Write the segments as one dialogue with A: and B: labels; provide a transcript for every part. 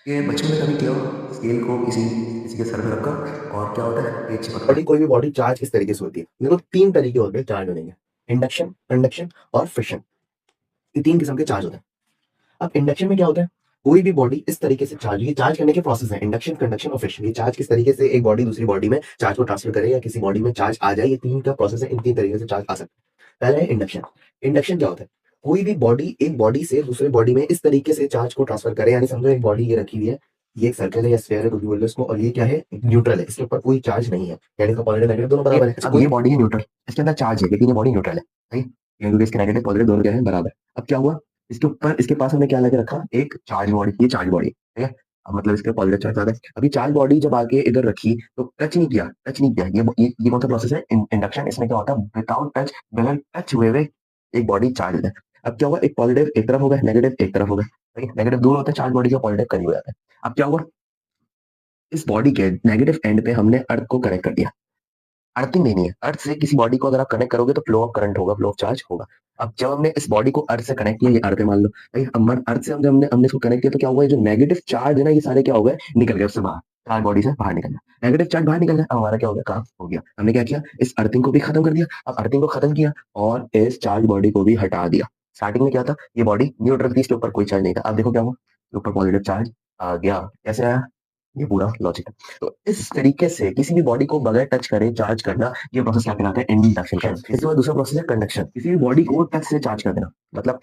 A: ये बचपन में कभी किया हो स्केल को किसी किसी के सर पे रखकर और क्या होता है पेज चिपकता
B: बॉडी
A: है।
B: कोई भी बॉडी चार्ज इस तरीके से होती है। देखो तीन तरीके होते हैं चार्ज होने के। इंडक्शन, कंडक्शन और फिशन। ये तीन किस्म के चार्ज होते हैं। अब इंडक्शन में क्या होता है? कोई भी बॉडी इस तरीके से चार्ज, ये चार्ज करने के प्रोसेस है इंडक्शन, कंडक्शन और फिशन। ये चार्ज किस तरीके से एक बॉडी दूसरी बॉडी में चार्ज को ट्रांसफर करे या किसी बॉडी में चार्ज आ जाए, ये तीन का प्रोसेस है। इन तीन तरीके से चार्ज आ सकता है। पहला है इंडक्शन। इंडक्शन क्या होता है? कोई भी बॉडी एक बॉडी से दूसरे बॉडी में इस तरीके से चार्ज को ट्रांसफर करे, यानी समझो एक बॉडी ये रखी हुई है, ये एक सर्कल है या स्फीयर है कुछ भी बोल लो इसको, और ये क्या है? न्यूट्रल है, इसके ऊपर कोई चार्ज नहीं है, यानी इसका पॉजिटिव नेगेटिव दोनों बराबर है।
A: अब ये बॉडी है न्यूट्रल, इसके अंदर चार्ज है लेकिन ये बॉडी न्यूट्रल है, सही। क्योंकि इसके नेगेटिव पॉजिटिव दोनों क्या है बराबर। अब क्या हुआ, इसके ऊपर इसके पास हमने क्या लगा रखा, एक चार्ज बॉडी, ये चार्ज बॉडी ठीक है। अब मतलब इसके पॉजिटिव चार्ज ज्यादा है। अभी चार्ज बॉडी जब आके इधर रखी तो टच नहीं किया ये कौन सा प्रोसेस है? इंडक्शन। इसमें क्या होता है, विदाउट टच, बिना टच हुए एक बॉडी चार्ज है। अब क्या हुआ, एक पॉजिटिव एक तरफ हो गया, नेगेटिव एक तरफ हो गया, ठीक है। नेगेटिव दूर होते हैं चार्ज बॉडी का, पॉजिटिव करीब हो जाता है। अब क्या हुआ, इस बॉडी के नेगेटिव एंड पे हमने अर्थ को कनेक्ट कर दिया। अर्थिंग देनी है, अर्थ से किसी बॉडी को अगर आप कनेक्ट करोगे तो फ्लो ऑफ करंट होगा, फ्लो ऑफ चार्ज होगा। अब जब हमने इस बॉडी को अर्थ से कनेक्ट किया, ये अर्थ है मान लो, भाई हम अर्थ से हम जब हमने हमने इसको कनेक्ट किया तो क्या हुआ, ये जो नेगेटिव चार्ज है ना, ये सारे क्या हो गए, निकल गए उससे बाहर, चार्ज बॉडी से बाहर निकल गया, नेगेटिव चार्ज बाहर निकल गया। अब हमारा क्या हो गया, काम हो गया। हमने क्या किया, इस अर्थिंग को भी खत्म कर दिया। अब अर्थिंग को खत्म किया और इस चार्ज बॉडी को भी हटा दिया। स्टार्टिंग में क्या था, ये बॉडी न्यूट्रल थी, इसके ऊपर कोई चार्ज नहीं था। अब देखो क्या हुआ, ऊपर पॉजिटिव चार्ज आ गया। कैसे आया, ये पूरा लॉजिक है। तो इस तरीके से किसी भी बॉडी को बगैर टच करे चार्ज करना, ये प्रोसेस क्या कहलाता है, इंडक्शन का। इसके बाद दूसरा प्रोसेस है कंडक्शन, किसी भी बॉडी को टच से चार्ज कर देना। मतलब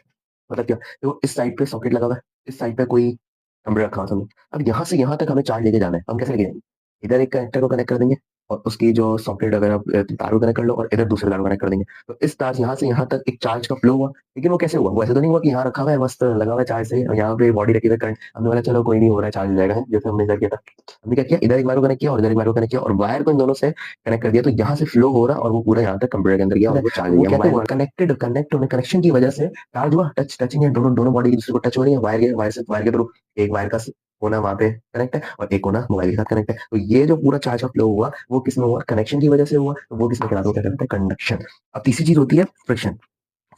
A: क्या, देखो इस साइड पे सॉकेट लगा हुआ है, इस साइड पे कोई कंप्यूटर रखा हुआ है। अब यहाँ से यहाँ तक हमें चार्ज लेके जाना है, हम कैसे लेके जाएंगे? इधर एक कनेक्टर को कनेक्ट कर देंगे और उसकी जो सॉकेट वगैरह तार को कनेक्ट कर लो, और इधर दूसरे तार को कनेक्ट कर देंगे। तो इस तार यहाँ से यहाँ तक एक चार्ज का फ्लो हुआ। लेकिन वो कैसे हुआ, वो ऐसे तो नहीं हुआ कि यहाँ रखा हुआ है मस्त लगा हुआ है चार्ज से, और यहाँ पे बॉडी रखी हुई है करंट, हमने बोला चलो कोई नहीं हो रहा है चार्ज हो जाएगा, जैसे हमने इधर किया था। हमने क्या किया, इधर एक वायर को कनेक्ट किया और इधर एक वायर को कनेक्ट किया और वायर को इन दोनों से कनेक्ट कर दिया, तो यहाँ से फ्लो हो रहा और वो पूरा यहाँ तक कंप्यूटर के अंदर गया और वो चार्ज हो गया। वो कनेक्टेड कनेक्ट होने, कनेक्शन की वजह से चार्ज हुआ। टचिंग है, दोनों दोनों बॉडी एक दूसरे को टच हो रही है, वायर के थ्रू। एक वायर का कोना वहां पे कनेक्ट है और एक कोना मोबाइल के साथ कनेक्ट है। तो ये जो पूरा चार्ज का फ्लो हुआ वो किसमें हुआ, कनेक्शन की वजह से हुआ। तो वो किसमें कहलाता है, क्या कहते हैं, कंडक्शन। अब तीसरी चीज होती है फ्रिक्शन।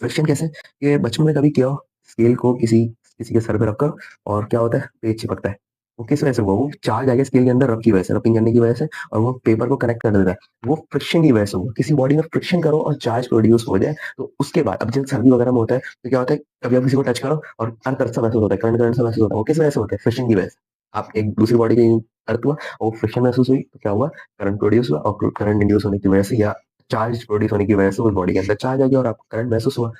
A: फ्रिक्शन कैसे, ये बचपन में कभी किया हो स्केल को किसी किसी के सर पे रखकर और क्या होता है, पेज चिपकता है। वो किस वजह से हुआ, वो चार्ज आ गया स्केल के अंदर, रब की वजह से, रबिंग करने की वजह से, और वो पेपर को कनेक्ट कर देता है। वो फ्रिक्शन की वजह से हुआ। किसी बॉडी में फ्रिक्शन करो और चार्ज प्रोड्यूस हो जाए, तो उसके बाद अब जब सर्दी वगैरह में होता है तो क्या होता है, कभी आप किसी को टच करो और अंतर सा महसूस होता है, करंट करंट सा महसूस होता है। वो किस वजह से होता है, फ्रिक्शन की वजह से। आप एक दूसरी बॉडी की अर्थ हुआ और वो फ्रिक्शन महसूस हुई तो क्या हुआ, करंट प्रोड्यूस हुआ, और करंट इंड्यूस होने की वजह से या चार्ज प्रोड्यूस होने की वजह से उस बॉडी के अंदर चार्ज आ गया और आपको करंट महसूस हुआ।